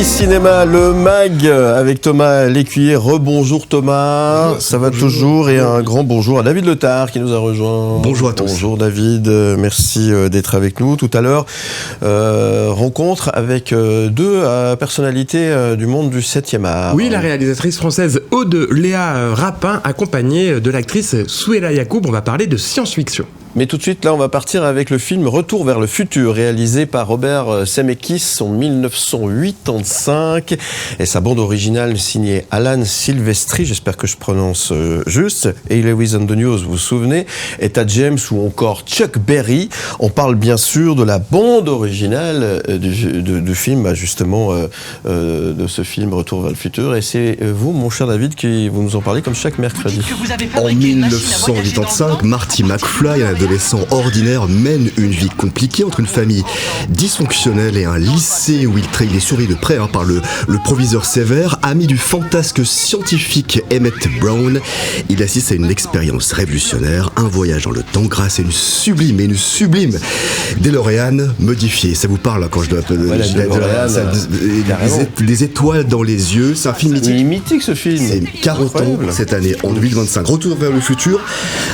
Cinéma, le MAG avec Thomas Lécuyer. Rebonjour Thomas, ça va toujours, et un grand bonjour à David Letard qui nous a rejoint. Bonjour à tous. Bonjour David, merci d'être avec nous. Tout à l'heure, rencontre avec deux personnalités du monde du 7e art. Oui, la réalisatrice française Aude Léa Rapin, accompagnée de l'actrice Souela Yacoub. On va parler de science-fiction. Mais tout de suite, là, on va partir avec le film Retour vers le futur, réalisé par Robert Zemeckis en 1985. Et sa bande originale signée Alan Silvestri, j'espère que je prononce juste, et Lewis and the News, vous vous souvenez, Etta James ou encore Chuck Berry. On parle bien sûr de la bande originale du film, justement, de ce film Retour vers le futur. Et c'est vous, mon cher David, qui vous nous en parlez comme chaque mercredi. En 1985, Marty McFly, un adolescent ordinaire, mène une vie compliquée entre une famille dysfonctionnelle et un lycée où il est surveillé de près par le proviseur sévère. Ami du fantasque scientifique Emmett Brown, il assiste à une expérience révolutionnaire, un voyage dans le temps grâce à une sublime DeLorean modifiée. Ça vous parle quand je dois des étoiles dans les yeux. C'est un film mythique. Il est mythique ce film. C'est 40 ans cette année, en 2025. Retour vers le futur,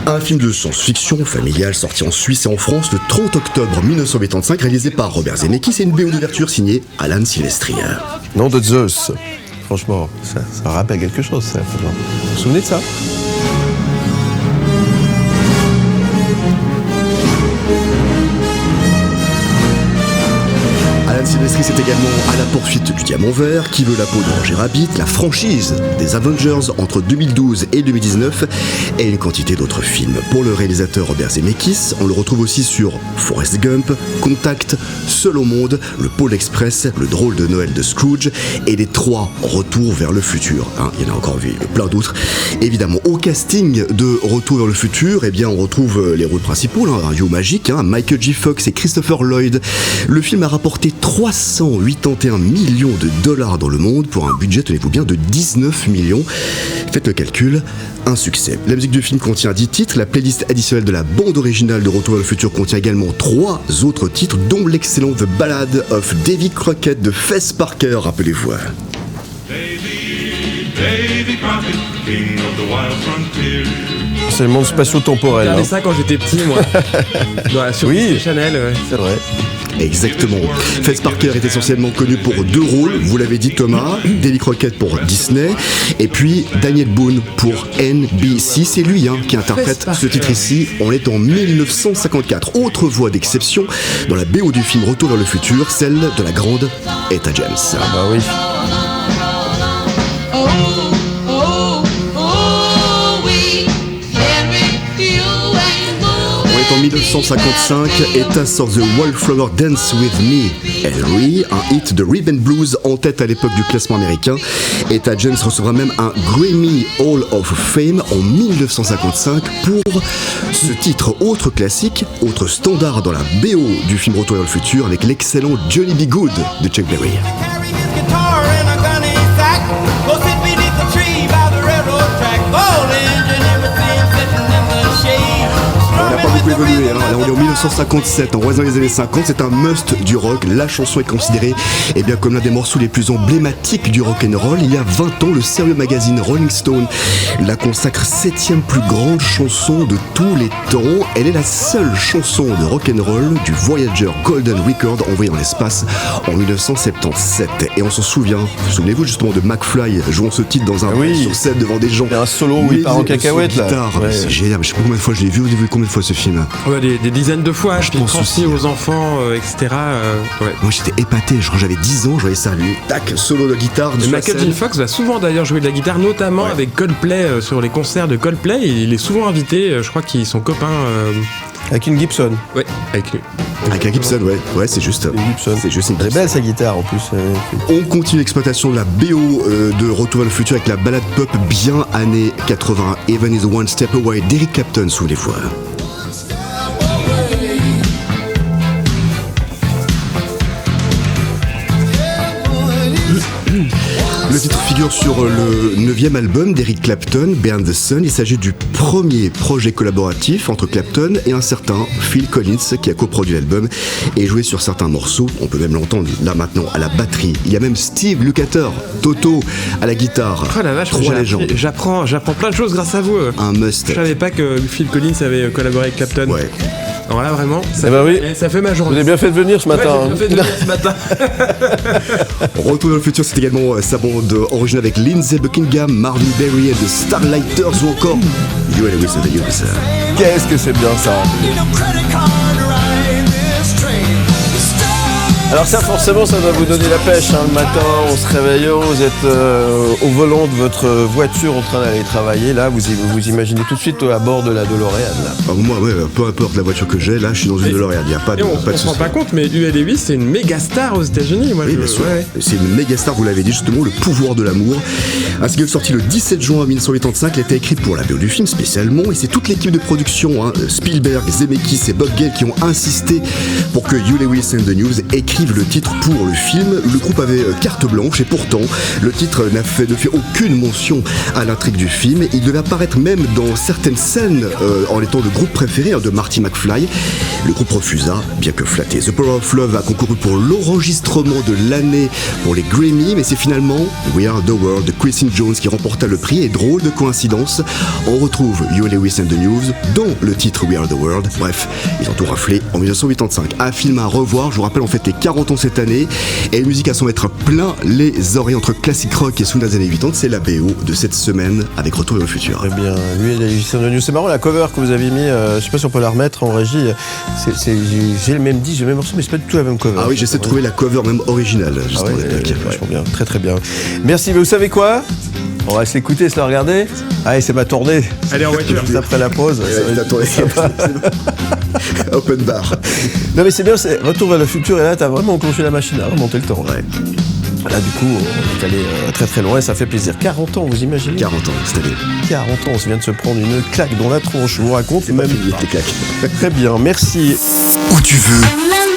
un film de science-fiction familial sorti en Suisse et en France le 30 octobre 1985, réalisé par Robert Zemeckis et une BO d'ouverture signée Alan Silvestri. Nom de Zeus. Franchement, ça rappelle quelque chose, ça. Vous vous souvenez de ça ? Alan Silvestri, c'est également À la poursuite du diamant vert, Qui veut la peau de Roger Rabbit, la franchise des Avengers entre 2012 et 2019 et une quantité d'autres films. Pour le réalisateur Robert Zemeckis, on le retrouve aussi sur Forrest Gump, Contact, Seul au monde, Le Pôle Express, Le drôle de Noël de Scrooge et les 3 Retours vers le futur. Il y en a encore vu plein d'autres. Évidemment, au casting de Retour vers le futur, on retrouve les rôles principaux, un duo magique, Michael J. Fox et Christopher Lloyd. Le film a rapporté 381 millions de dollars dans le monde pour un budget, tenez-vous bien, de 19 millions. Faites le calcul, un succès. La musique du film contient 10 titres. La playlist additionnelle de la bande originale de Retour vers le futur contient également 3 autres titres, dont l'excellent The Ballad of Davy Crockett de Fess Parker, rappelez-vous. Davy Crockett, king of the wild frontier. C'est le monde spatio-temporel. Regardez ça quand j'étais petit, moi. Sur oui, Chanel. c'est vrai. Exactement. Fess Parker est essentiellement connu pour 2 rôles, vous l'avez dit Thomas, Davy Crockett pour Disney, et puis Daniel Boone pour NBC. C'est lui qui interprète ce titre ici. On est en 1954. Autre voix d'exception dans la BO du film Retour vers le futur, celle de la grande Etta James. Ah bah oui. En 1955, Etta sort The Wallflower Dance With Me, Henry, un hit de Rhythm Blues en tête à l'époque du classement américain. Etta James recevra même un Grammy Hall of Fame en 1955 pour ce titre. Autre classique, autre standard dans la BO du film Retour vers le futur avec l'excellent Johnny B. Good de Chuck Berry. On n'a pas beaucoup évolué, là on est en 1957, on reste dans les années 50, c'est un must du rock. La chanson est considérée comme l'un des morceaux les plus emblématiques du rock'n'roll. Il y a 20 ans, le sérieux magazine Rolling Stone la consacre 7e plus grande chanson de tous les temps. Elle est la seule chanson de rock'n'roll du Voyager Golden Record envoyé dans l'espace en 1977. Et on s'en souvient, souvenez-vous justement de McFly jouant ce titre dans un sur scène devant des gens. Il y a un solo où il part en cacahuète là. Ouais. C'est génial, je sais pas combien de fois je l'ai vu, vous avez vu combien de fois ce film? Des dizaines de fois, je pense aussi aux enfants, etc. Moi j'étais épaté, j'avais 10 ans, je voyais ça, lui, tac, solo de guitare. Michael J. Fox va souvent d'ailleurs jouer de la guitare, notamment avec Coldplay, sur les concerts de Coldplay. Il est souvent invité, je crois qu'ils sont copains. Avec une Gibson. Oui, avec lui. Avec un Gibson, ouais, c'est juste. Une Gibson. C'est juste une Gibson. Elle est belle sa guitare en plus. On continue l'exploitation de la BO de Retour vers le futur avec la balade pop bien années 80, Even is One Step Away d'Eric Clapton, souvenez-vous. Le titre figure sur le 9e album d'Eric Clapton, Behind the Sun. Il s'agit du premier projet collaboratif entre Clapton et un certain Phil Collins qui a coproduit l'album et joué sur certains morceaux. On peut même l'entendre là maintenant à la batterie. Il y a même Steve Lukather, Toto à la guitare. Oh la vache, Trois légendes. j'apprends plein de choses grâce à vous. Un must. Je savais pas que Phil Collins avait collaboré avec Clapton. Ouais. Alors là vraiment, ça fait ma Vous journée. avez bien fait de venir ce matin. Ouais, j'ai bien fait de venir ce matin. Retour dans le futur, c'est également sa bande originale avec Lindsey Buckingham, Marvin Berry et The Starlighters ou encore You and Lewis and the News. Qu'est-ce que c'est bien ça. Alors ça forcément ça doit vous donner la pêche le matin, on se réveille, vous êtes au volant de votre voiture en train d'aller travailler, là vous imaginez tout de suite à bord de la DeLorean là. Moi, ouais, peu importe la voiture que j'ai, là je suis dans une DeLorean, il n'y a pas de On se souci. rend pas compte, mais Huey Lewis c'est une méga star aux États-Unis. Oui, bien sûr. Ouais. C'est une méga star, vous l'avez dit justement, Le pouvoir de l'amour. Un single sorti le 17 juin 1985, il a été écrit pour la BO du film spécialement, et c'est toute l'équipe de production, Spielberg, Zemeckis et Bob Gale qui ont insisté pour que You Lewis and the News écrivent le titre pour le film. Le groupe avait carte blanche et pourtant le titre ne fait aucune mention à l'intrigue du film. Il devait apparaître même dans certaines scènes en étant le groupe préféré de Marty McFly. Le groupe refusa, bien que flatté. The Power of Love a concouru pour l'enregistrement de l'année pour les Grammy, mais c'est finalement We Are the World de Quincy Jones qui remporta le prix. Et drôle de coïncidence, on retrouve You Lewis and the News dans le titre We Are the World. Bref, ils ont tout raflé en 1985. Un film à revoir, je vous rappelle, on fête les 40 ans cette année et une musique à s'en mettre plein les oreilles entre classique rock et sous les années 80. C'est la BO de cette semaine avec Retour vers le futur. Très bien, lui et la News. C'est marrant la cover que vous avez mis, je sais pas si on peut la remettre en régie. J'ai le même morceau, mais c'est pas du tout la même cover. Ah oui, j'essaie de trouver la cover même originale. Ah ouais, vachement bien, très très bien. Merci, mais vous savez quoi? On va se l'écouter, se la regarder. Allez, c'est ma tournée. Allez en voiture. Juste après la pause. Open bar. Non mais c'est bien, c'est Retour vers le futur et là t'as vraiment enclenché la machine à remonter le temps. Ouais. Là du coup on est allé très très loin et ça fait plaisir. 40 ans, vous imaginez? 40 ans, cette année. 40 ans, on se vient de se prendre une claque dans la tronche, je vous raconte. C'est même fini, les claques. Très bien, merci. Où tu veux.